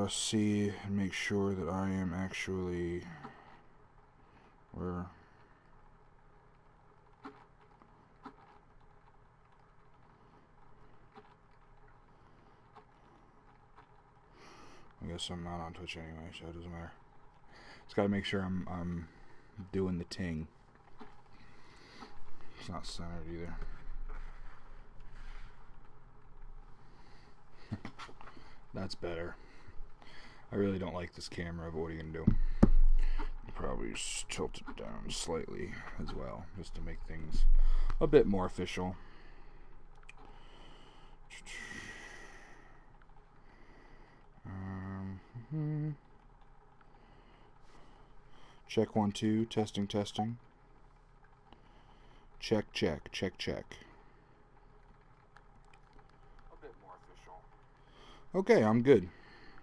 gotta see and make sure that I am actually where. I guess I'm not on Twitch anyway, so it doesn't matter. Just gotta make sure I'm doing the ting. It's not centered either. That's better. I really don't like this camera, but what are you gonna do? I'll probably just tilt it down slightly as well, just to make things a bit more official. Check 1 2, testing. Check. A bit more official. Okay, I'm good.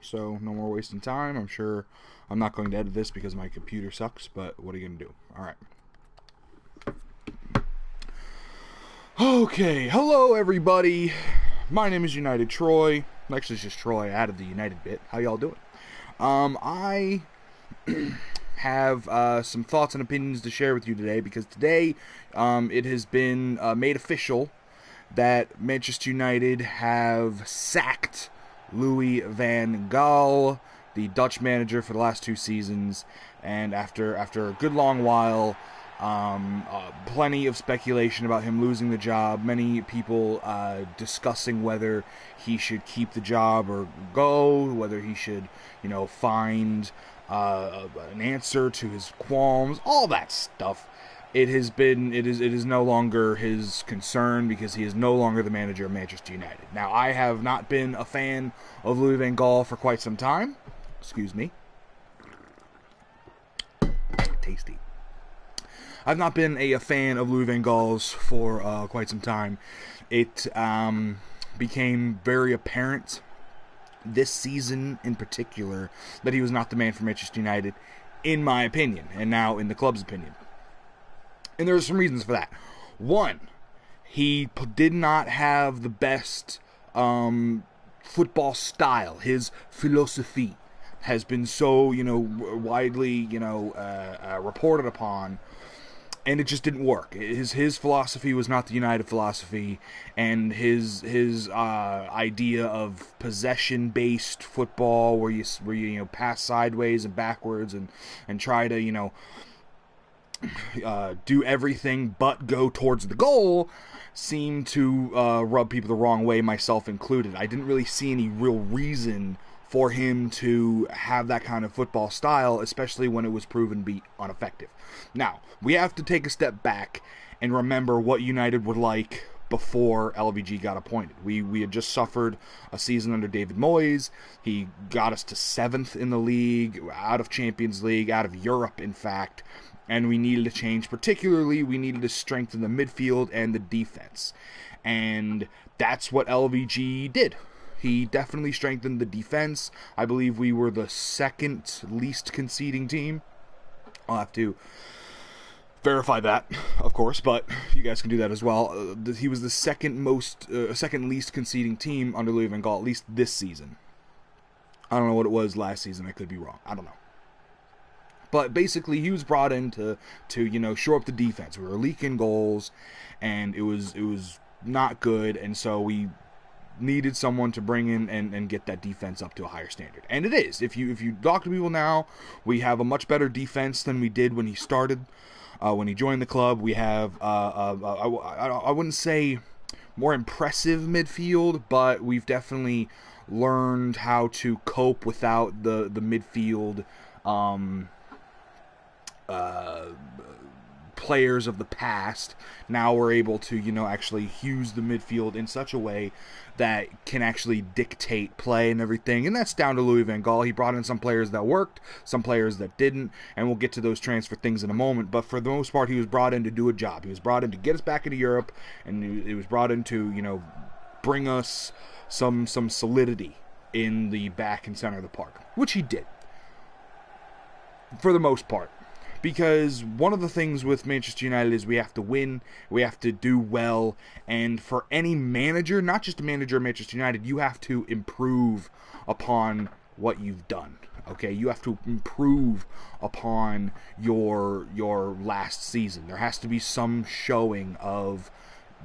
So no more wasting time. I'm sure I'm not going to edit this because my computer sucks, but what are you gonna do? Alright. Okay, hello everybody. My name is United Troy. Actually, it's just Troy. I added the United bit. How y'all doing? I have some thoughts and opinions to share with you today because today it has been made official that Manchester United have sacked Louis van Gaal, the Dutch manager for the last 2 seasons, and after a good long while, plenty of speculation about him losing the job, many people discussing whether he should keep the job or go, whether he should, find an answer to his qualms, all that stuff. It is no longer his concern because he is no longer the manager of Manchester United. Now, I have not been a fan of Louis van Gaal for quite some time. Excuse me. Tasty. I've not been a fan of Louis van Gaal's for quite some time. It became very apparent this season in particular that he was not the man for Manchester United, in my opinion, and now in the club's opinion. And there are some reasons for that. One, he did not have the best football style. His philosophy has been so, widely, reported upon, and it just didn't work. His philosophy was not the United philosophy, and his idea of possession-based football, where you pass sideways and backwards and try to do everything but go towards the goal, seemed to rub people the wrong way, myself included. I didn't really see any real reason for him to have that kind of football style, especially when it was proven to be ineffective. Now, we have to take a step back and remember what United were like before LVG got appointed. We had just suffered a season under David Moyes. He got us to 7th in the league, out of Champions League, out of Europe, in fact, and we needed a change. Particularly, we needed to strengthen the midfield and the defense, and that's what LVG did. He definitely strengthened the defense. I believe we were the 2nd least conceding team. I'll have to verify that, of course, but you guys can do that as well. He was the second least conceding team under Louis van Gaal, at least this season. I don't know what it was last season. I could be wrong. I don't know. But basically, he was brought in to shore up the defense. We were leaking goals, and it was not good, and so we needed someone to bring in and get that defense up to a higher standard. And it is. If you talk to people now, we have a much better defense than we did when he started, when he joined the club. We have, I wouldn't say more impressive midfield, but we've definitely learned how to cope without the midfield players of the past. Now we're able to, actually use the midfield in such a way that can actually dictate play and everything, and that's down to Louis van Gaal. He brought in some players that worked, some players that didn't, and we'll get to those transfer things in a moment, but for the most part, he was brought in to do a job. He was brought in to get us back into Europe, and he was brought in to, bring us some solidity in the back and center of the park, which he did, for the most part. Because one of the things with Manchester United is we have to win, we have to do well, and for any manager, not just a manager of Manchester United, you have to improve upon what you've done. Okay, you have to improve upon your last season. There has to be some showing of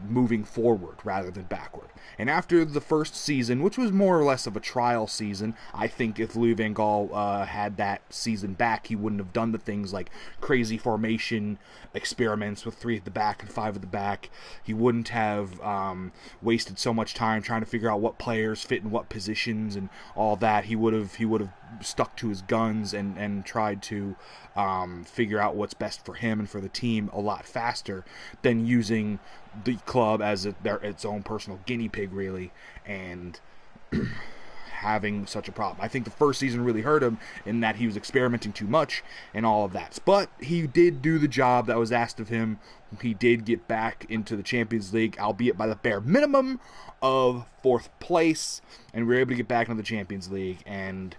moving forward rather than backward. And after the first season, which was more or less of a trial season, I think if Louis Van Gaal had that season back, he wouldn't have done the things like crazy formation experiments with 3 at the back and 5 at the back. He wouldn't have wasted so much time trying to figure out what players fit in what positions and all that. He would have stuck to his guns and tried to figure out what's best for him and for the team a lot faster than using the club as its own personal guinea pig, really, and having such a problem. I think the first season really hurt him in that he was experimenting too much and all of that. But he did do the job that was asked of him. He did get back into the Champions League, albeit by the bare minimum of 4th place, and we were able to get back into the Champions League, and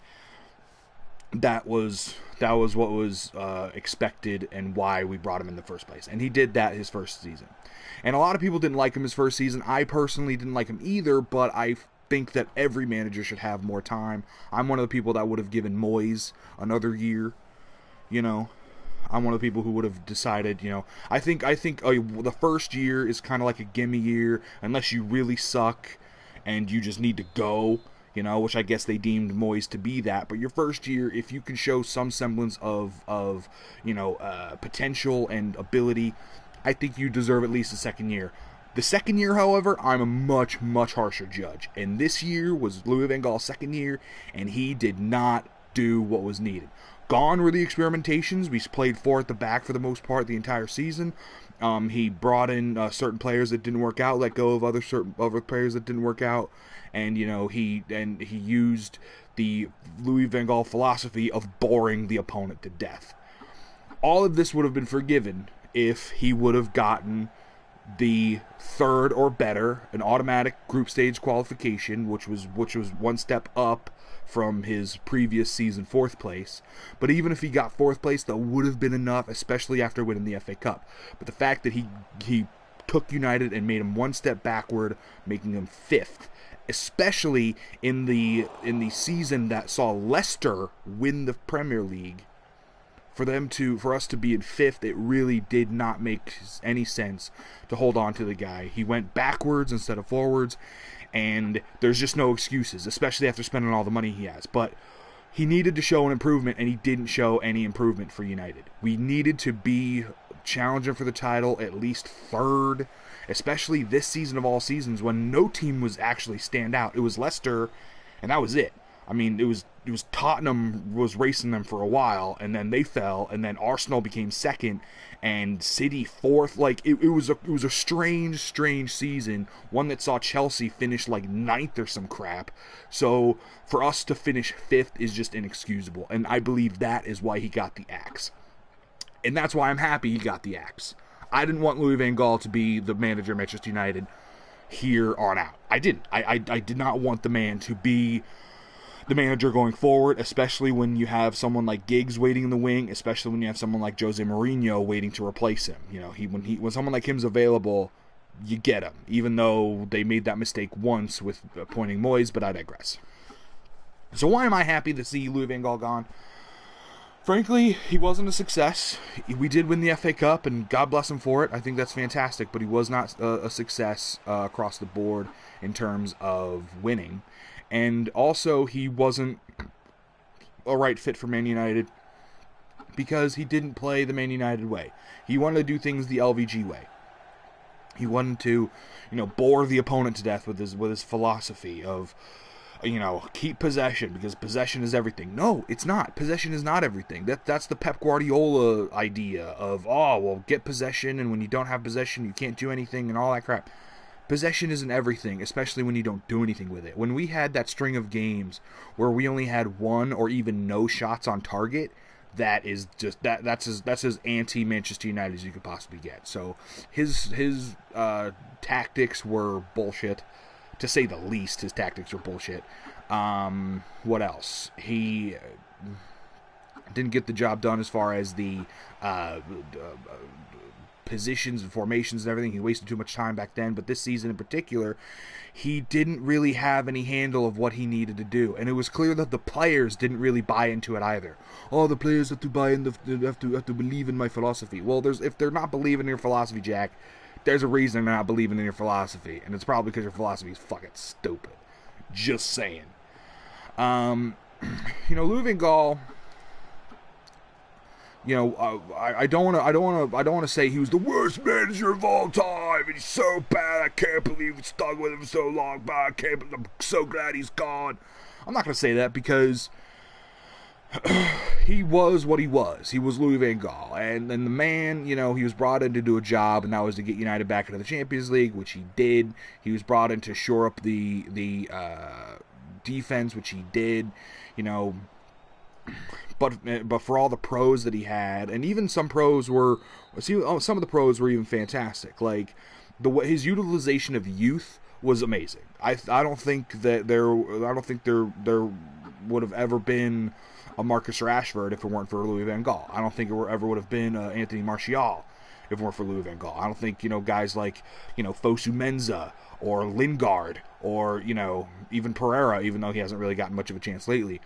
that was what was expected and why we brought him in the first place. And he did that his first season. And a lot of people didn't like him his first season. I personally didn't like him either, but I think that every manager should have more time. I'm one of the people that would have given Moyes another year. You know, I'm one of the people who would have decided, you know, I think the first year is kind of like a gimme year unless you really suck and you just need to go. You know, which I guess they deemed Moyes to be that. But your first year, if you can show some semblance of potential and ability, I think you deserve at least a second year. The second year, however, I'm a much, much harsher judge. And this year was Louis Van Gaal's second year, and he did not do what was needed. Gone were the experimentations. We played 4 at the back for the most part the entire season. He brought in certain players that didn't work out, let go of other players that didn't work out, and he used the Louis Van Gaal philosophy of boring the opponent to death. All of this would have been forgiven if he would have gotten the 3rd or better, an automatic group stage qualification, which was one step up from his previous season 4th place. But even if he got 4th place, that would have been enough, especially after winning the FA Cup. But the fact that he took United and made him one step backward, making him 5th, especially in the season that saw Leicester win the Premier League, for us to be in 5th, it really did not make any sense to hold on to the guy. He went backwards instead of forwards, and there's just no excuses, especially after spending all the money he has. But he needed to show an improvement, and he didn't show any improvement for United. We needed to be challenging for the title, at least 3rd, especially this season of all seasons when no team was actually stand out. It was Leicester, and that was it. I mean, it was Tottenham was racing them for a while, and then they fell, and then Arsenal became 2nd, and City 4th. Like it was a strange season, one that saw Chelsea finish like 9th or some crap. So for us to finish 5th is just inexcusable, and I believe that is why he got the axe, and that's why I'm happy he got the axe. I didn't want Louis Van Gaal to be the manager of Manchester United here on out. I didn't. I did not want the man to be the manager going forward, especially when you have someone like Giggs waiting in the wing, especially when you have someone like Jose Mourinho waiting to replace him. You know, when someone like him's available, you get him, even though they made that mistake once with appointing Moyes, but I digress. So why am I happy to see Louis Van Gaal gone? Frankly, he wasn't a success. We did win the FA Cup, and God bless him for it. I think that's fantastic, but he was not a success across the board in terms of winning. And also, he wasn't a right fit for Man United because he didn't play the Man United way. He wanted to do things the LVG way. He wanted to, bore the opponent to death with his philosophy of, keep possession because possession is everything. No, it's not. Possession is not everything. That's the Pep Guardiola idea of, get possession, and when you don't have possession, you can't do anything and all that crap. Possession isn't everything, especially when you don't do anything with it. When we had that string of games where we only had 1 or even no shots on target, that is just that's as anti-Manchester United as you could possibly get. So his tactics were bullshit, to say the least. His tactics were bullshit. What else? He didn't get the job done as far as the positions and formations and everything. He wasted too much time back then, but this season in particular, he didn't really have any handle of what he needed to do, and it was clear that the players didn't really buy into it either. Oh, the players have to buy in, have to believe in my philosophy. Well, if they're not believing in your philosophy, Jack, there's a reason they're not believing in your philosophy, and it's probably because your philosophy is fucking stupid. Just saying. Louis van Gaal. I don't want to say he was the worst manager of all time, and he's so bad. I can't believe we stuck with him so long, but I'm so glad he's gone. I'm not going to say that because he was what he was. He was Louis van Gaal, and the man, he was brought in to do a job, and that was to get United back into the Champions League, which he did. He was brought in to shore up the defense, which he did. But for all the pros that he had, and even some of the pros were even fantastic. Like his utilization of youth was amazing. I don't think there would have ever been a Marcus Rashford if it weren't for Louis van Gaal. I don't think it ever would have been Anthony Martial if it weren't for Louis van Gaal. I don't think guys like Fosu Mensah or Lingard or even Pereira, even though he hasn't really gotten much of a chance lately.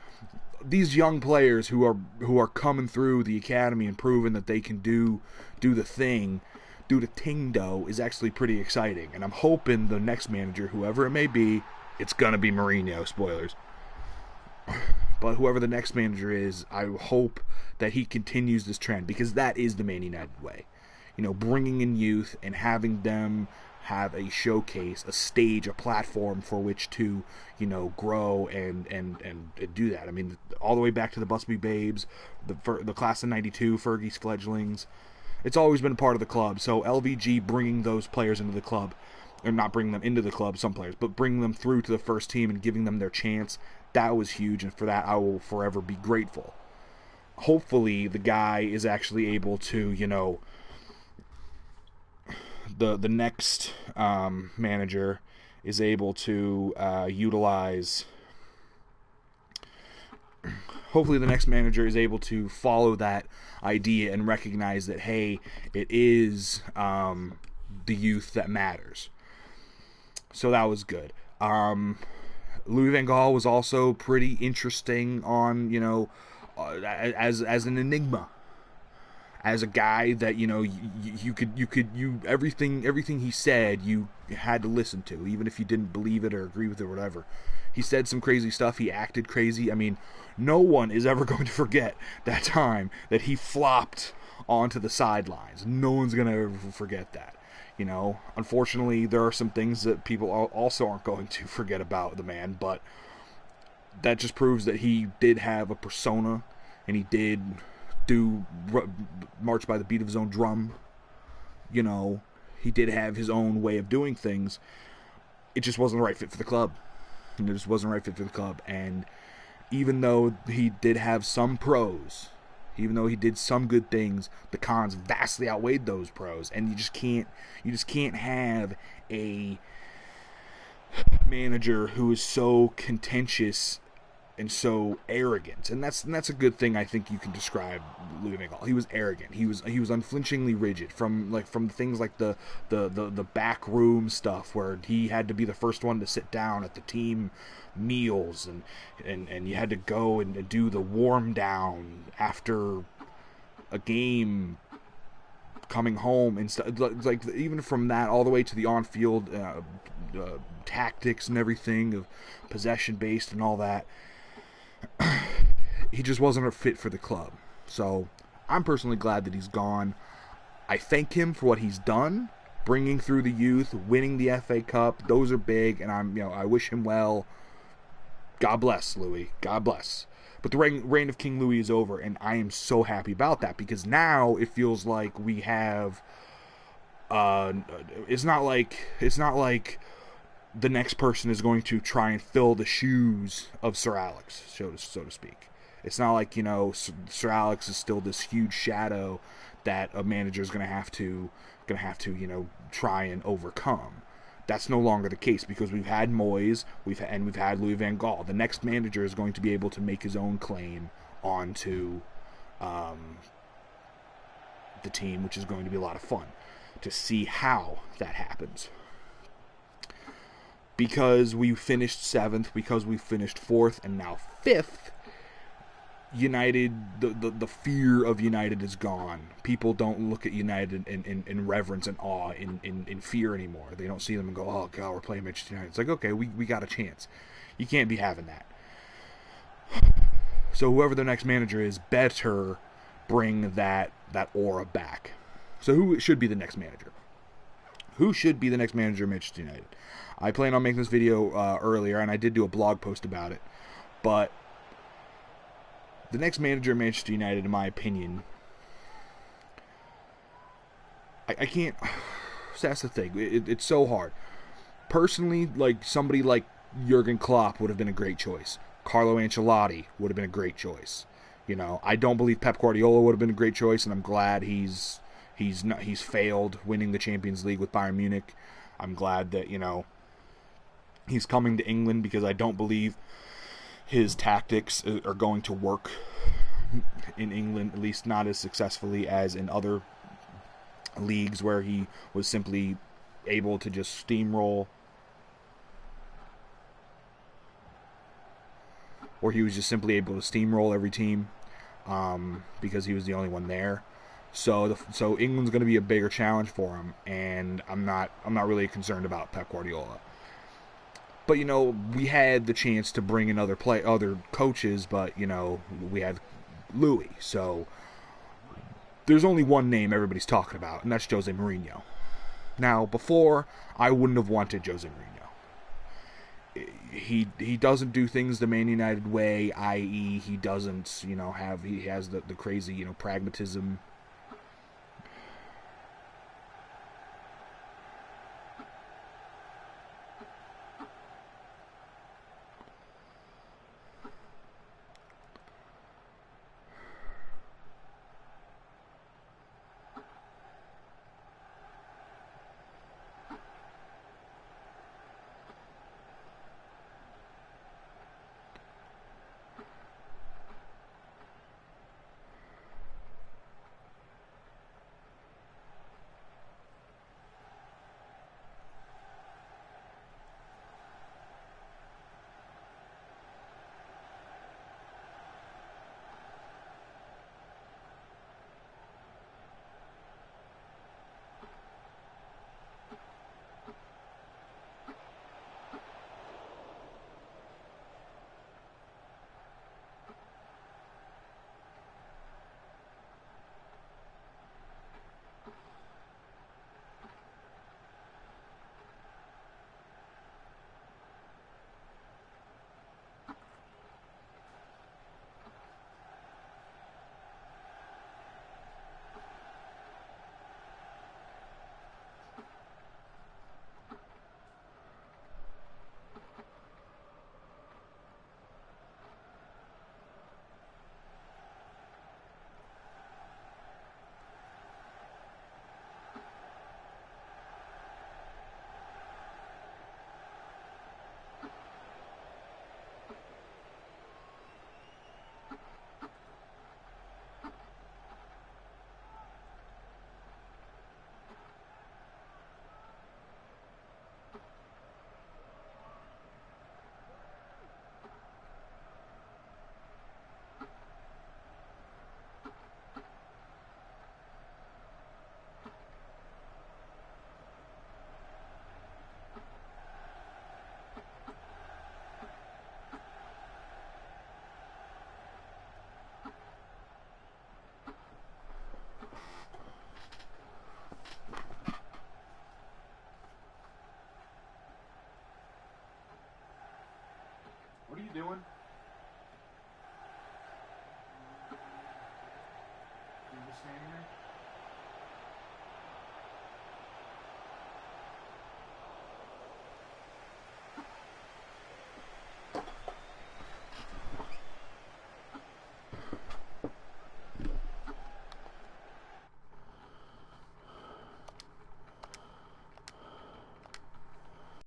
These young players who are coming through the academy and proving that they can do the thing, do the tingo, is actually pretty exciting. And I'm hoping the next manager, whoever it may be, it's gonna be Mourinho. Spoilers. But whoever the next manager is, I hope that he continues this trend, because that is the Man United way. Bringing in youth and having them have a showcase, a stage, a platform for which to, grow and do that. I mean, all the way back to the Busby Babes, the class of '92, Fergie's fledglings. It's always been a part of the club. So LVG bringing those players into the club, or not bringing them into the club, some players, but bringing them through to the first team and giving them their chance, that was huge, and for that I will forever be grateful. Hopefully the guy is actually able to, the next manager is able to utilize. Hopefully the next manager is able to follow that idea and recognize that, hey, it is the youth that matters. So that was good. Louis van Gaal was also pretty interesting on, as an enigma. As a guy that everything he said you had to listen to, even if you didn't believe it or agree with it or whatever. He said some crazy stuff. He acted crazy. I mean, no one is ever going to forget that time that he flopped onto the sidelines. No one's going to ever forget that. Unfortunately, there are some things that people also aren't going to forget about the man, but that just proves that he did have a persona, and he did march by the beat of his own drum. He did have his own way of doing things. It just wasn't the right fit for the club. It just wasn't the right fit for the club. And even though he did have some pros, even though he did some good things, the cons vastly outweighed those pros. And you just can't have a manager who is so contentious and so arrogant, and that's a good thing. I think you can describe Louis van Gaal. He was arrogant. He was unflinchingly rigid from things like the backroom stuff where he had to be the first one to sit down at the team meals, and you had to go and do the warm down after a game, coming home and stuff. Like even from that all the way to the on-field tactics and everything of possession based and all that. He just wasn't a fit for the club. So I'm personally glad that he's gone. I thank him for what he's done, bringing through the youth, winning the FA Cup. Those are big, and I wish him well. God bless, Louis. God bless. But the reign of King Louis is over, and I am so happy about that, because now it feels like we have. It's not like the next person is going to try and fill the shoes of Sir Alex, so to speak. It's not like, Sir Alex is still this huge shadow that a manager is going to have to try and overcome. That's no longer the case, because we've had Moyes, we've had Louis van Gaal. The next manager is going to be able to make his own claim onto the team, which is going to be a lot of fun. to see how that happens. Because we finished 7th, because we finished 4th, and now 5th, United, the fear of United is gone. People don't look at United in reverence and awe, in fear anymore. They don't see them and go, oh, God, we're playing Manchester United. It's like, okay, we got a chance. You can't be having that. So whoever the next manager is, better bring that aura back. So who should be the next manager? Who should be the next manager of Manchester United? I planned on making this video earlier, and I did do a blog post about it. But the next manager of Manchester United, in my opinion, I can't. That's the thing. It's so hard. Personally, like somebody like Jurgen Klopp would have been a great choice. Carlo Ancelotti would have been a great choice. You know, I don't believe Pep Guardiola would have been a great choice, and I'm glad he's failed winning the Champions League with Bayern Munich. I'm glad that, you know, he's coming to England, because I don't believe his tactics are going to work in England, at least not as successfully as in other leagues where he was simply able to just steamroll, or he was just simply able to steamroll every team because he was the only one there. So England's going to be a bigger challenge for him, and I'm not really concerned about Pep Guardiola. But, you know, we had the chance to bring in other coaches, but, you know, we had Louis. So there's only one name everybody's talking about, and that's Jose Mourinho. Now, before, I wouldn't have wanted Jose Mourinho. He doesn't do things the Man United way, i.e. he doesn't, you know, he has the crazy, you know, pragmatism. What are you doing?